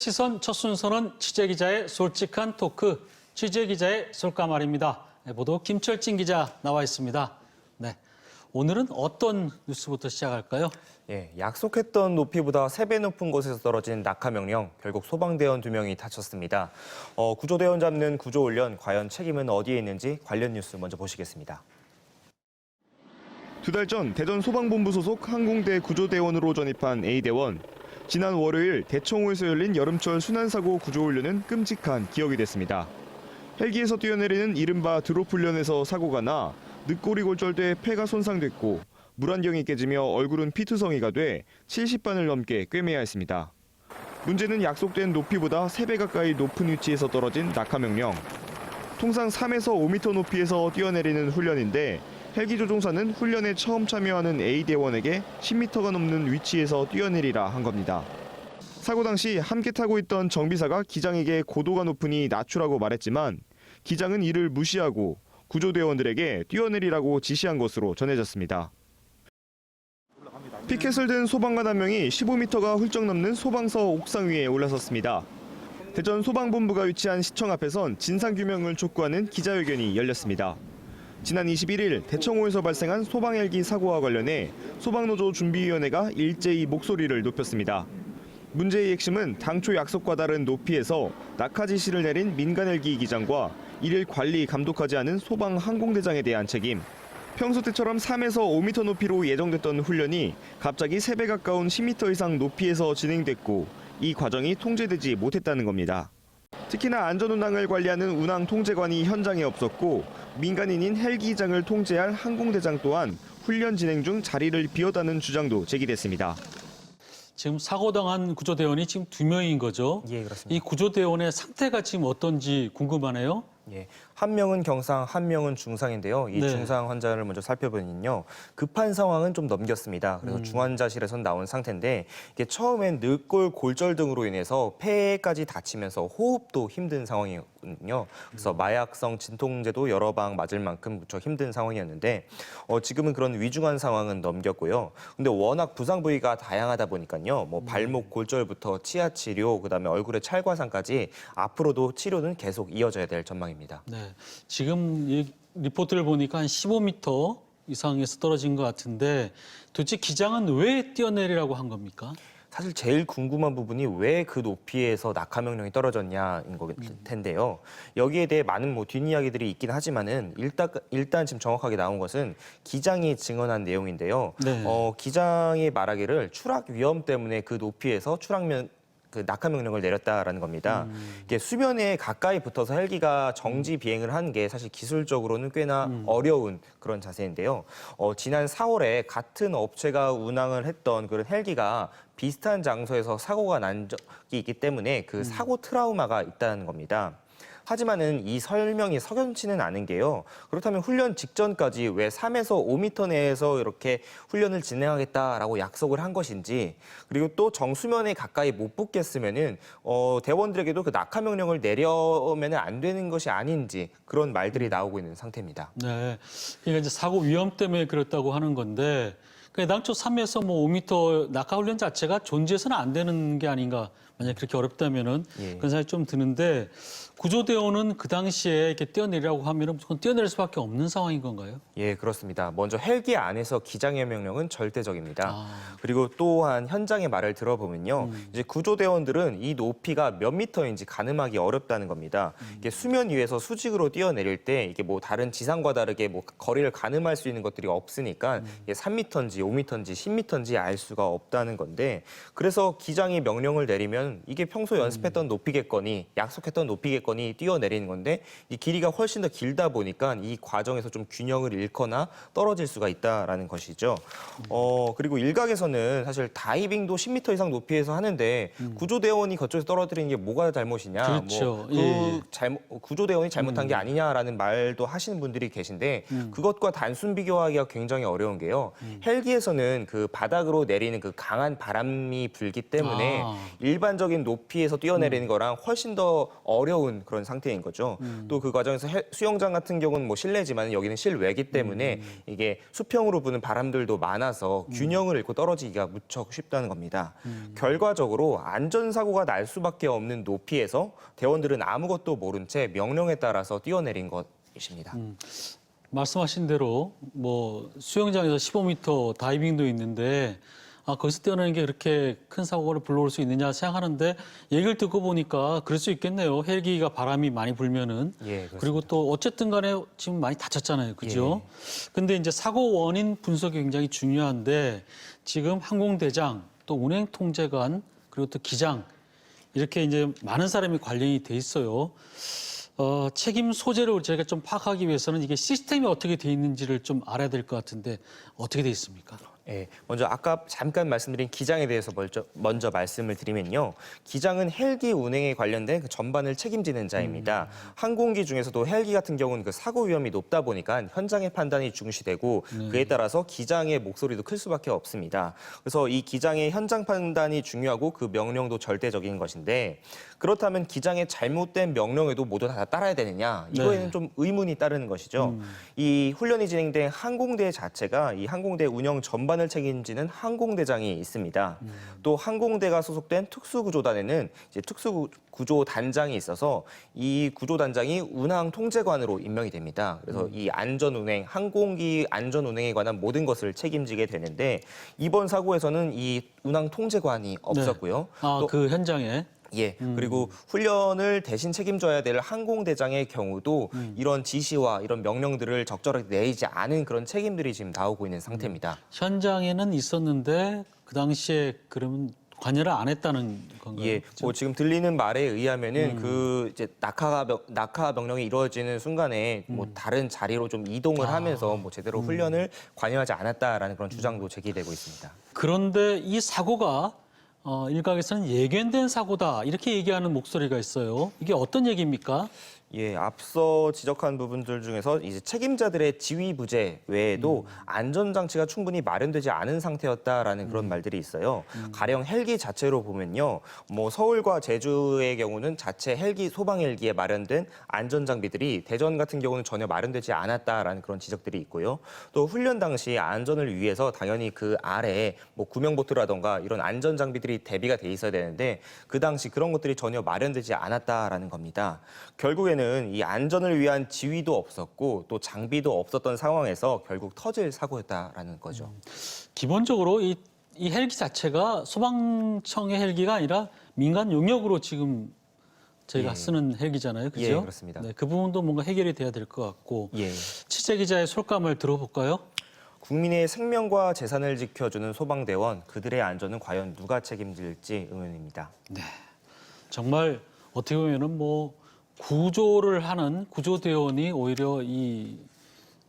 시선 첫 순서는 취재기자의 솔직한 토크, 취재기자의 솔까말입니다. 보도 김철진 기자 나와 있습니다. 네, 오늘은 어떤 뉴스부터 시작할까요? 약속했던 높이보다 3배 높은 곳에서 떨어진 낙하 명령, 결국 소방대원 2명이 다쳤습니다. 구조대원 잡는 구조훈련, 과연 책임은 어디에 있는지 관련 뉴스 먼저 보시겠습니다. 2달 전 대전 소방본부 소속 항공대 구조대원으로 전입한 A대원. 지난 월요일 대청호에서 열린 여름철 순환사고 구조훈련은 끔찍한 기억이 됐습니다. 헬기에서 뛰어내리는 이른바 드롭 훈련에서 사고가 나 늑골이 골절돼 폐가 손상됐고 물안경이 깨지며 얼굴은 피투성이가 돼 70반을 넘게 꿰매야 했습니다. 문제는 약속된 높이보다 3배 가까이 높은 위치에서 떨어진 낙하 명령. 통상 3에서 5m 높이에서 뛰어내리는 훈련인데 헬기 조종사는 훈련에 처음 참여하는 A대원에게 10m가 넘는 위치에서 뛰어내리라 한 겁니다. 사고 당시 함께 타고 있던 정비사가 기장에게 고도가 높으니 낮추라고 말했지만 기장은 이를 무시하고 구조대원들에게 뛰어내리라고 지시한 것으로 전해졌습니다. 피켓을 든 소방관 한 명이 15m가 훌쩍 넘는 소방서 옥상 위에 올라섰습니다. 대전 소방본부가 위치한 시청 앞에선 진상규명을 촉구하는 기자회견이 열렸습니다. 지난 21일 대청호에서 발생한 소방헬기 사고와 관련해 소방노조 준비위원회가 일제히 목소리를 높였습니다. 문제의 핵심은 당초 약속과 다른 높이에서 낙하 지시를 내린 민간헬기 기장과 이를 관리, 감독하지 않은 소방 항공대장에 대한 책임. 평소 때처럼 3에서 5m 높이로 예정됐던 훈련이 갑자기 3배 가까운 10m 이상 높이에서 진행됐고 이 과정이 통제되지 못했다는 겁니다. 특히나 안전운항을 관리하는 운항통제관이 현장에 없었고 민간인인 헬기장을 통제할 항공대장 또한 훈련 진행 중 자리를 비웠다는 주장도 제기됐습니다. 지금 사고당한 구조대원이 지금 2명인 거죠? 예, 그렇습니다. 이 구조대원의 상태가 지금 어떤지 궁금하네요. 한 명은 경상, 한 명은 중상인데요. 이 네. 중상 환자를 먼저 살펴보면요. 급한 상황은 좀 넘겼습니다. 그래서 중환자실에선 나온 상태인데 이게 처음엔 늑골 골절 등으로 인해서 폐까지 다치면서 호흡도 힘든 상황이거든요. 그래서 마약성 진통제도 여러 방 맞을 만큼 무척 힘든 상황이었는데 지금은 그런 위중한 상황은 넘겼고요. 근데 워낙 부상 부위가 다양하다 보니까요. 뭐 발목 골절부터 치아 치료, 그다음에 얼굴의 찰과상까지 앞으로도 치료는 계속 이어져야 될 전망입니다. 네, 지금 이 리포트를 보니까 한 15m 이상에서 떨어진 것 같은데 도대체 기장은 왜 뛰어내리라고 한 겁니까? 사실 제일 궁금한 부분이 왜 그 높이에서 낙하 명령이 떨어졌냐인 걸 텐데요. 여기에 대해 많은 뒷이야기들이 있긴 하지만은 일단 지금 정확하게 나온 것은 기장이 증언한 내용인데요. 네. 기장이 말하기를 추락 위험 때문에 그 높이에서 그 낙하 명령을 내렸다라는 겁니다. 이게 수면에 가까이 붙어서 헬기가 정지 비행을 하는 게 사실 기술적으로는 꽤나 어려운 그런 자세인데요. 지난 4월에 같은 업체가 운항을 했던 그런 헬기가 비슷한 장소에서 사고가 난 적이 있기 때문에 그 사고 트라우마가 있다는 겁니다. 하지만은 이 설명이 석연치는 않은 게요. 그렇다면 훈련 직전까지 왜 3에서 5m 내에서 이렇게 훈련을 진행하겠다라고 약속을 한 것인지, 그리고 또 정수면에 가까이 못 붙겠으면은 대원들에게도 그 낙하 명령을 내려면은 안 되는 것이 아닌지 그런 말들이 나오고 있는 상태입니다. 네, 그러니까 이제 사고 위험 때문에 그랬다고 하는 건데 당초 3에서 5m 낙하 훈련 자체가 존재해서는 안 되는 게 아닌가. 만약 그렇게 어렵다면은 그런 생각이 좀 드는데 구조대원은 그 당시에 이렇게 뛰어내리라고 하면은 무조건 뛰어내릴 수밖에 없는 상황인 건가요? 예, 그렇습니다. 먼저 헬기 안에서 기장의 명령은 절대적입니다. 그리고 또한 현장의 말을 들어보면요. 이제 구조대원들은 이 높이가 몇 미터인지 가늠하기 어렵다는 겁니다. 이게 수면 위에서 수직으로 뛰어내릴 때 이게 뭐 다른 지상과 다르게 뭐 거리를 가늠할 수 있는 것들이 없으니까 이게 3m인지 5m인지 10m인지 알 수가 없다는 건데, 그래서 기장이 명령을 내리면 이게 평소 연습했던 높이겠거니 약속했던 높이겠거니 뛰어내리는 건데 이 길이가 훨씬 더 길다 보니까 이 과정에서 좀 균형을 잃거나 떨어질 수가 있다라는 것이죠. 그리고 일각에서는 사실 다이빙도 10m 이상 높이에서 하는데 구조대원이 그쪽에서 떨어뜨리는 게 뭐가 잘못이냐, 그렇죠. 구조대원이 잘못한 게 아니냐라는 말도 하시는 분들이 계신데 그것과 단순 비교하기가 굉장히 어려운 게요. 헬기에서는 그 바닥으로 내리는 그 강한 바람이 불기 때문에 일반 일반적인 높이에서 뛰어내리는 거랑 훨씬 더 어려운 그런 상태인 거죠. 또 그 과정에서 수영장 같은 경우는 뭐 실내지만 여기는 실외이기 때문에 이게 수평으로 부는 바람들도 많아서 균형을 잃고 떨어지기가 무척 쉽다는 겁니다. 결과적으로 안전사고가 날 수밖에 없는 높이에서 대원들은 아무것도 모른 채 명령에 따라서 뛰어내린 것입니다. 말씀하신 대로 뭐 수영장에서 15m 다이빙도 있는데 거기서 뛰어내는 게 그렇게 큰 사고를 불러올 수 있느냐 생각하는데 얘기를 듣고 보니까 그럴 수 있겠네요. 헬기가 바람이 많이 불면은. 예, 그리고 또 어쨌든 간에 지금 많이 다쳤잖아요. 그죠? 근데 이제 사고 원인 분석이 굉장히 중요한데 지금 항공대장 또 운행통제관 그리고 또 기장 이렇게 이제 많은 사람이 관련이 돼 있어요. 책임 소재를 저희가 좀 파악하기 위해서는 이게 시스템이 어떻게 돼 있는지를 좀 알아야 될 것 같은데 어떻게 돼 있습니까? 예, 먼저 아까 잠깐 말씀드린 기장에 대해서 먼저 말씀을 드리면요. 기장은 헬기 운행에 관련된 그 전반을 책임지는 자입니다. 항공기 중에서도 헬기 같은 경우는 그 사고 위험이 높다 보니까 현장의 판단이 중시되고 그에 따라서 기장의 목소리도 클 수밖에 없습니다. 그래서 이 기장의 현장 판단이 중요하고 그 명령도 절대적인 것인데 그렇다면 기장의 잘못된 명령에도 모두 다 따라야 되느냐? 이거에는 좀 의문이 따르는 것이죠. 이 훈련이 진행된 항공대 자체가 이 항공대 운영 전반을 책임지는 항공대장이 있습니다. 또 항공대가 소속된 특수구조단에는 이제 특수구조단장이 있어서 이 구조단장이 운항통제관으로 임명이 됩니다. 그래서 이 안전운행, 항공기 안전운행에 관한 모든 것을 책임지게 되는데 이번 사고에서는 이 운항통제관이 없었고요. 또 그 현장에. 예, 그리고 훈련을 대신 책임져야 될 항공대장의 경우도 이런 지시와 이런 명령들을 적절하게 내리지 않은 그런 책임들이 지금 나오고 있는 상태입니다. 현장에는 있었는데 그 당시에 그러면 관여를 안 했다는 건가요? 예, 그렇죠? 뭐 지금 들리는 말에 의하면은 그 이제 낙하 명령이 이루어지는 순간에 뭐 다른 자리로 좀 이동을 하면서 뭐 제대로 훈련을 관여하지 않았다라는 그런 주장도 제기되고 있습니다. 그런데 이 사고가 일각에서는 예견된 사고다 이렇게 얘기하는 목소리가 있어요. 이게 어떤 얘기입니까? 예, 앞서 지적한 부분들 중에서 이제 책임자들의 지휘 부재 외에도 안전장치가 충분히 마련되지 않은 상태였다라는 그런 말들이 있어요. 가령 헬기 자체로 보면요, 뭐 서울과 제주의 경우는 자체 헬기 소방 헬기에 마련된 안전 장비들이 대전 같은 경우는 전혀 마련되지 않았다라는 그런 지적들이 있고요. 또 훈련 당시 안전을 위해서 당연히 그 아래에 뭐 구명보트라던가 이런 안전 장비들이 대비가 돼 있어야 되는데 그 당시 그런 것들이 전혀 마련되지 않았다라는 겁니다. 결국에는 이 안전을 위한 지휘도 없었고 또 장비도 없었던 상황에서 결국 터질 사고였다라는 거죠. 기본적으로 이 헬기 자체가 소방청의 헬기가 아니라 민간 용역으로 지금 저희가 쓰는 헬기잖아요. 그죠? 예, 그렇습니다. 네, 그 부분도 뭔가 해결이 돼야 될 것 같고. 예. 취재 기자의 솔감을 들어볼까요? 국민의 생명과 재산을 지켜주는 소방대원, 그들의 안전은 과연 누가 책임질지 의문입니다. 네. 정말 어떻게 보면은 뭐 구조를 하는 구조대원이 오히려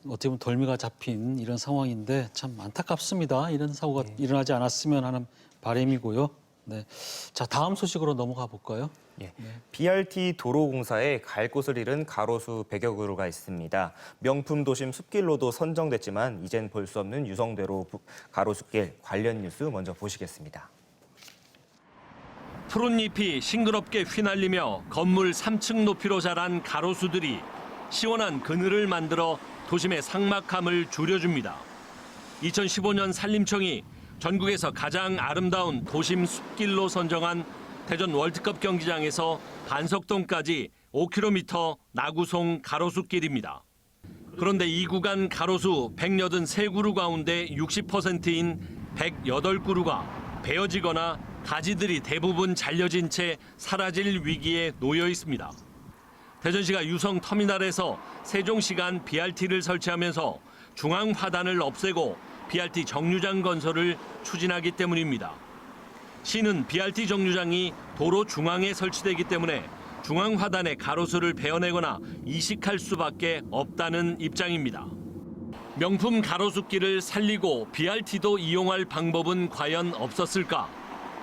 어떻게 보면 덜미가 잡힌 이런 상황인데 참 안타깝습니다. 이런 사고가 일어나지 않았으면 하는 바람이고요. 네. 자, 다음 소식으로 넘어가 볼까요? 예. BRT 도로공사에 갈 곳을 잃은 가로수 100여 그루가 있습니다. 명품 도심 숲길로도 선정됐지만 이젠 볼 수 없는 유성대로 가로수길 관련 뉴스 먼저 보시겠습니다. 푸른 잎이 싱그럽게 휘날리며 건물 3층 높이로 자란 가로수들이 시원한 그늘을 만들어 도심의 삭막함을 줄여줍니다. 2015년 산림청이 전국에서 가장 아름다운 도심 숲길로 선정한 대전 월드컵 경기장에서 반석동까지 5km 나구송 가로수길입니다. 그런데 이 구간 가로수 183그루 가운데 60%인 108그루가 베어지거나 가지들이 대부분 잘려진 채 사라질 위기에 놓여 있습니다. 대전시가 유성터미널에서 세종시간 BRT를 설치하면서 중앙화단을 없애고 BRT 정류장 건설을 추진하기 때문입니다. 시는 BRT 정류장이 도로 중앙에 설치되기 때문에 중앙화단의 가로수를 베어내거나 이식할 수밖에 없다는 입장입니다. 명품 가로수길을 살리고 BRT도 이용할 방법은 과연 없었을까?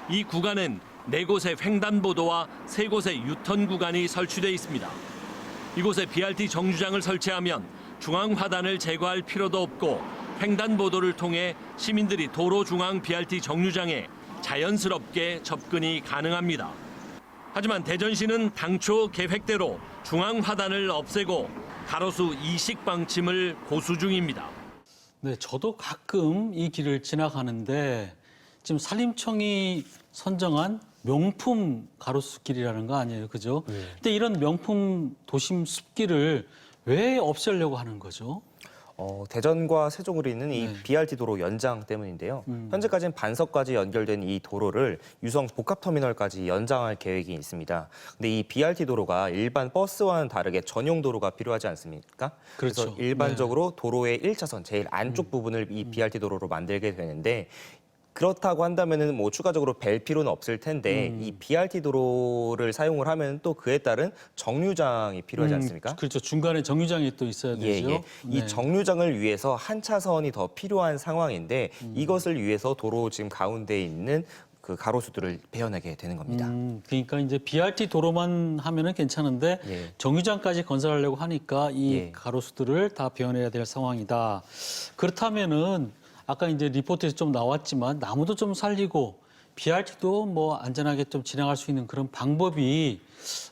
이 구간엔 4곳의 횡단보도와 3곳의 유턴 구간이 설치돼 있습니다. 이곳에 BRT 정류장을 설치하면 중앙화단을 제거할 필요도 없고 횡단보도를 통해 시민들이 도로 중앙 BRT 정류장에 자연스럽게 접근이 가능합니다. 하지만 대전시는 당초 계획대로 중앙 화단을 없애고 가로수 이식 방침을 고수 중입니다. 네, 저도 가끔 이 길을 지나가는데 지금 산림청이 선정한 명품 가로수길이라는 거 아니에요, 그죠? 근데 이런 명품 도심 숲길을 왜 없애려고 하는 거죠? 대전과 세종으로 있는 이 네. BRT 도로 연장 때문인데요. 현재까지는 반석까지 연결된 이 도로를 유성 복합터미널까지 연장할 계획이 있습니다. 근데 이 BRT 도로가 일반 버스와는 다르게 전용 도로가 필요하지 않습니까? 그렇죠. 그래서 일반적으로 도로의 1차선, 제일 안쪽 부분을 이 BRT 도로로 만들게 되는데 그렇다고 한다면은 뭐 추가적으로 벨 필요는 없을 텐데 이 BRT 도로를 사용을 하면 또 그에 따른 정류장이 필요하지 않습니까? 그렇죠. 중간에 정류장이 또 있어야 되죠. 예. 이 정류장을 위해서 한 차선이 더 필요한 상황인데 이것을 위해서 도로 지금 가운데 있는 그 가로수들을 베어내게 되는 겁니다. 그러니까 이제 BRT 도로만 하면은 괜찮은데 예. 정류장까지 건설하려고 하니까 이 예. 가로수들을 다 베어내야 될 상황이다. 그렇다면은 아까 이제 리포트에서 좀 나왔지만 나무도 좀 살리고 BRT도 뭐 안전하게 좀 진행할 수 있는 그런 방법이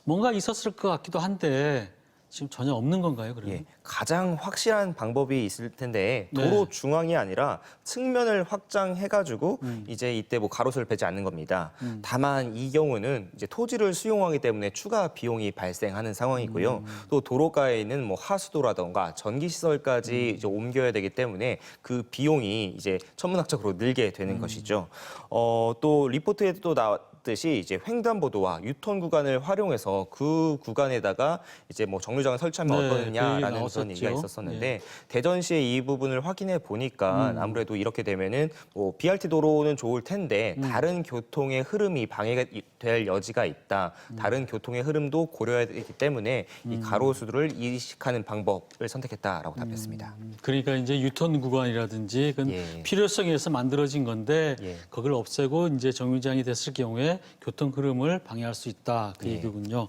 뭔가 있었을 것 같기도 한데 지금 전혀 없는 건가요, 그러면? 예, 가장 확실한 방법이 있을 텐데 네. 도로 중앙이 아니라 측면을 확장해가지고 이제 이때 뭐 가로수를 베지 않는 겁니다. 다만 이 경우는 이제 토지를 수용하기 때문에 추가 비용이 발생하는 상황이고요. 또 도로가에 있는 뭐 하수도라던가 전기 시설까지 이제 옮겨야 되기 때문에 그 비용이 이제 천문학적으로 늘게 되는 것이죠. 또 리포트에도 듯이 이제 횡단보도와 유턴 구간을 활용해서 그 구간에다가 이제 뭐 정류장을 설치하면 네, 그 어떠느냐라는 얘기 그런 나왔었죠. 얘기가 있었었는데 대전시의 이 부분을 확인해 보니까 아무래도 이렇게 되면은 뭐 BRT 도로는 좋을 텐데 다른 교통의 흐름이 방해가 될 여지가 있다. 다른 교통의 흐름도 고려해야 되기 때문에 이 가로수들을 이식하는 방법을 선택했다라고 답했습니다. 그러니까 이제 유턴 구간이라든지 그건 예. 필요성에 의해서 만들어진 건데 예. 그걸 없애고 이제 정류장이 됐을 경우에 교통 흐름을 방해할 수 있다 그 예. 얘기군요.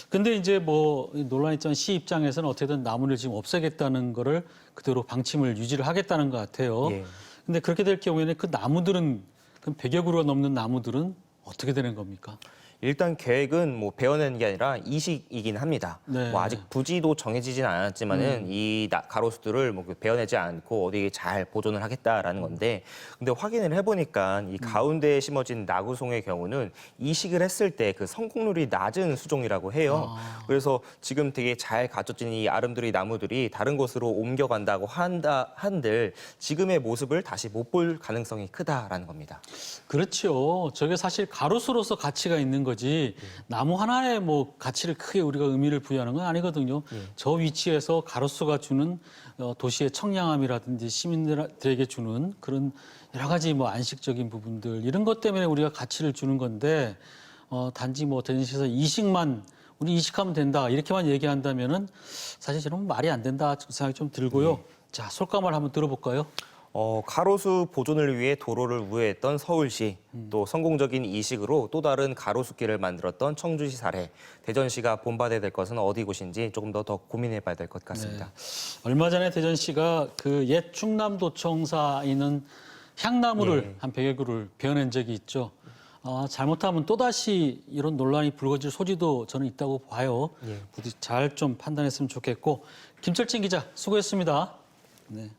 근데 이제 뭐 논란이 있던 시 입장에서는 어떻게든 나무를 지금 없애겠다는 거를 그대로 방침을 유지를 하겠다는 것 같아요. 예. 근데 그렇게 될 경우에는 그 나무들은 그 100여 그루가 넘는 나무들은 어떻게 되는 겁니까? 일단 계획은 뭐 베어내는 게 아니라 이식이긴 합니다. 네. 뭐 아직 부지도 정해지진 않았지만은 이 가로수들을 뭐 베어내지 않고 어디에 잘 보존을 하겠다라는 건데, 근데 확인을 해보니까 이 가운데에 심어진 나구송의 경우는 이식을 했을 때 그 성공률이 낮은 수종이라고 해요. 그래서 지금 되게 잘 갖춰진 이 아름드리 나무들이 다른 곳으로 옮겨간다고 한들 지금의 모습을 다시 못 볼 가능성이 크다라는 겁니다. 그렇죠. 저게 사실 가로수로서 가치가 있는 거지 나무 하나에 뭐 가치를 크게 우리가 의미를 부여하는 건 아니거든요. 저 위치에서 가로수가 주는 도시의 청량함이라든지 시민들에게 주는 그런 여러 가지 뭐 안식적인 부분들 이런 것 때문에 우리가 가치를 주는 건데 단지 뭐 대전시에서 이식만 우리 이식하면 된다 이렇게만 얘기한다면은 사실 저는 말이 안 된다 생각이 좀 들고요. 자, 솔까말 한번 들어볼까요? 가로수 보존을 위해 도로를 우회했던 서울시, 또 성공적인 이식으로 또 다른 가로수길을 만들었던 청주시 사례, 대전시가 본받아야 될 것은 어디 곳인지 조금 더 고민해봐야 될 것 같습니다. 얼마 전에 대전시가 그 옛 충남도청사에 있는 향나무를 한 100여 그루를 베어낸 적이 있죠. 잘못하면 또다시 이런 논란이 불거질 소지도 저는 있다고 봐요. 부디 잘 좀 판단했으면 좋겠고. 김철진 기자 수고했습니다. 네.